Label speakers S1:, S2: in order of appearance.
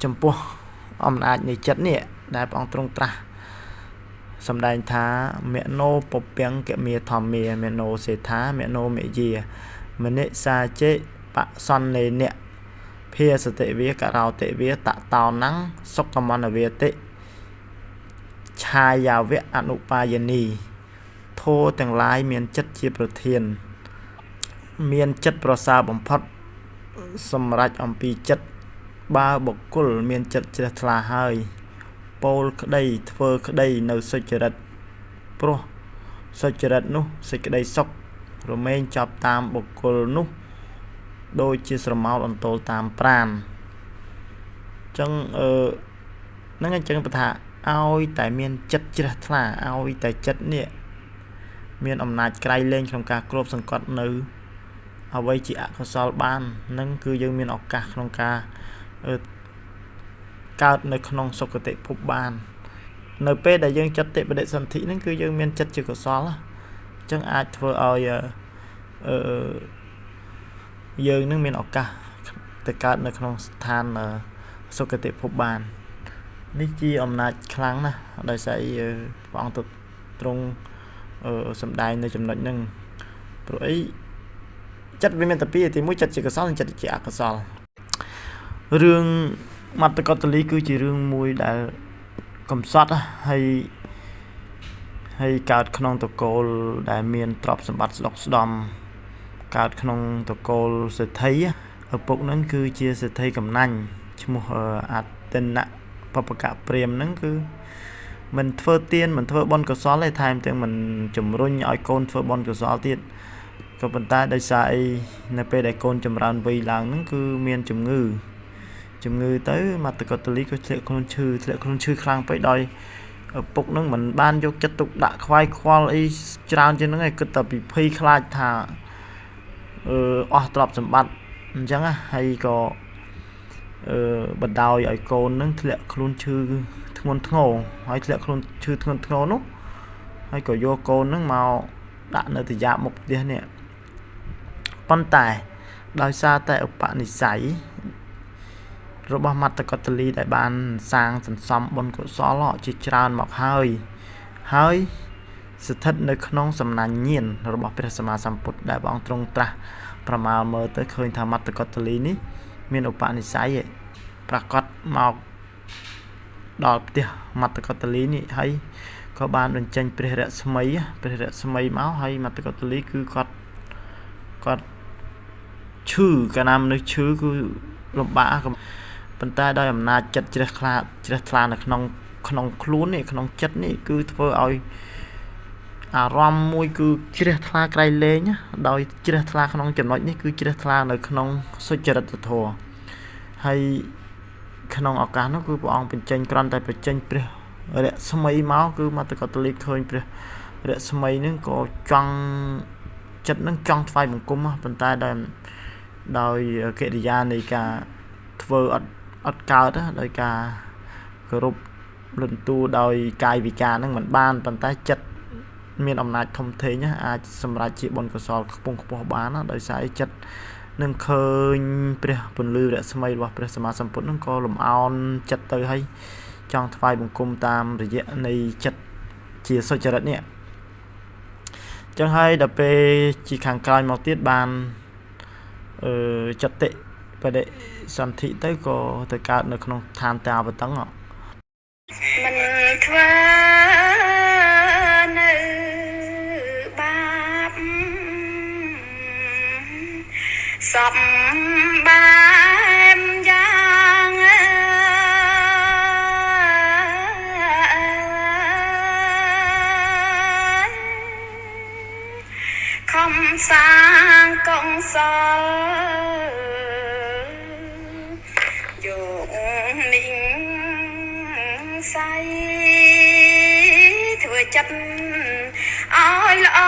S1: ចំពោះអំណាចនៃចិត្តនេះដែលព្រះអង្គទ្រង់ត្រាស់សម្ដែងថាមេណោពពាំងកមេធម្មាមេណោសេថាមេណោមេយាមនិសាចេបសន្នេនៈភាសតិវាករោតិវាតតោណੰសុខមនវេតិឆាយាវៈអនុបាយនីធោទាំងឡាយមានចិត្តជាប្រធានមានចិត្តប្រសើរបំផុតសម្រាប់អំពីចិត្តបើបុគ្គលមានចិត្តជ្រះថ្លាហើយពោលក្តីធ្វើក្តីនៅសុចរិតព្រោះសុចរិតនោះសេចក្តីសុខរមែងចាប់តាមបុគ្គលនោះដូចជាស្រមោលអន្ទោលតាមប្រាណអញ្ចឹងហ្នឹងអញ្ចឹងបើថាឲ្យតែមានចិត្តជ្រះថ្លាឲ្យតែចិត្តនេះមានអំណាចក្រៃលែងក្នុងការគ្របសង្កត់នៅអ្វីជាអកុសលបាននឹងគឺយើងមានឱកាសក្នុងការកើតនៅក្នុងសុគតិភពបាននៅពេលដែលយើងចិត្តបដិសន្ធិហ្នឹងគឺយើងមានចិត្តជាកុសលអញ្ចឹងអាចធ្វើឲ្យយើងនឹងមានឱកាសទៅកើតនៅក្នុងស្ថានសុគតិភពបាននេះជាអំណាចខ្លាំងណាស់ដោយសារព្រះអង្គទ្រង់សម្ដែងនៅចំណុចហ្នឹងព្រោះអីចិត្តវាមានតែពីរទីមួយចិត្តជាកុសលនិងចិត្តជាអកុសលរឿងមត្តកតលីគឺជារឿងមួយដែលកំសត់ហើយកើតក្នុងតកូលដែលមានទ្រព្យសម្បត្តិស្ដុកស្ដំកើតក្នុងតកូលសេដ្ឋីឪពុកហ្នឹងគឺជាសេដ្ឋីកំណាញ់ឈ្មោះអតិនៈបបកៈព្រាមហ្នឹងគឺមិនធ្វើទានមិនធ្វើបុណ្យកុសលទេថែមទាំងមិនជំរុញឲ្យកូនធ្វើបុណ្យកុសលទៀតក៏ប៉ុន្តែដោយសារអីនៅពេលដែលកូនចម្រើនវ័យឡើងហ្នឹងគឺមានជំងឺទៅមត្តកតលីក៏ធ្លាក់ខ្លួនឈឺខ្លាំងពេកដោយឪពុកហ្នឹងមិនបានយកចិត្តទុកដាក់ខ្វាយខ្វល់អីច្រើនជាងហ្នឹងឯងគិតតែពីភ័យខ្លាចថាអស់ទ្រព្យសម្បត្តិអញ្ចឹងហើយក៏បណ្ដោយឲ្យកូនហ្នឹងធ្លាក់ខ្លួនឈឺធ្ងន់ធ្ងរហើយធ្លាក់ខ្លួនឈឺធ្ងន់ធ្ងរនោះហើយក៏យកកូនហ្នឹងមកដាក់នៅទីយ៉ាមុខផ្ទះនេះប៉ុន្តែដោយសារតែឧបនិស្ស័យរបស់មត្តកតលីដែលបានសាងសន្សំបុណ្យកុសលជាច្រើនមកហើយស្ថិតនៅក្នុងសំណាញ់ញាណរបស់ព្រះសម្មាសម្ពុទ្ធដែលព្រះអង្គទ្រង់ត្រាស់ប្រមាលមើលទៅឃើញថាមត្តកតលីនេះមានឧបនិស្ស័យប្រកាសមកដល់ផ្ទះមត្តកតលីនេះហើយក៏បានបញ្ចេញព្រះរស្មីមកហើយមត្តកតលីគឺគាត់ឈឺកាលណាមនុស្សឈឺគឺលំបាកប៉ុន្តែដោយអំណាចចិត្តជ្រះថ្លានៅក្នុងខ្លួននេះក្នុងចិត្តនេះគឺធ្វើឲ្យអារម្មណ៍មួយគឺជ្រះថ្លាក្រៃលែងដោយជ្រះថ្លាក្នុងចំណុចនេះគឺជ្រះថ្លានៅក្នុងសុចរិតធម៌ហើយក្នុងឱកាសនោះគឺព្រះអង្គគ្រាន់តែបញ្ចេញព្រះរស្មីមកគឺមត្តកតលីឃើញព្រះរស្មីនឹងក៏ចង់ចិត្តនឹងចង់ថ្វាយបង្គំប៉ុន្តែដោយកិរិយានៃការធ្វើអត់កើតដោយការគោរពលន់តួដោយកាយវិការហ្នឹងមិនបានប៉ុន្តែចិត្តមានអំណាចធំធេងអាចសម្រេចជាបុណ្យកុសលខ្ពង់ខ្ពស់បានដោយសារចិត្តនឹងឃើញព្រះពន្លឺរស្មីរបស់ព្រះសម្មាសម្ពុទ្ធហ្នឹងក៏លំអោនចិត្តទៅហើយចង់ថ្វាយបង្គំតាមរយៈនៃចិត្តជាសុចរិតនេះចឹងហើយដល់ពេលជាខាងក្រោយមកទៀតបានចតិបដិសន្ធិទៅក៏ទៅកើតនៅក្នុងឋានតាវតឹង
S2: មិនធ្វើនៅបាបសពបែបយ៉ាងខំសាងកុសលស័យធ្វើចិត្តឲ្យល្អ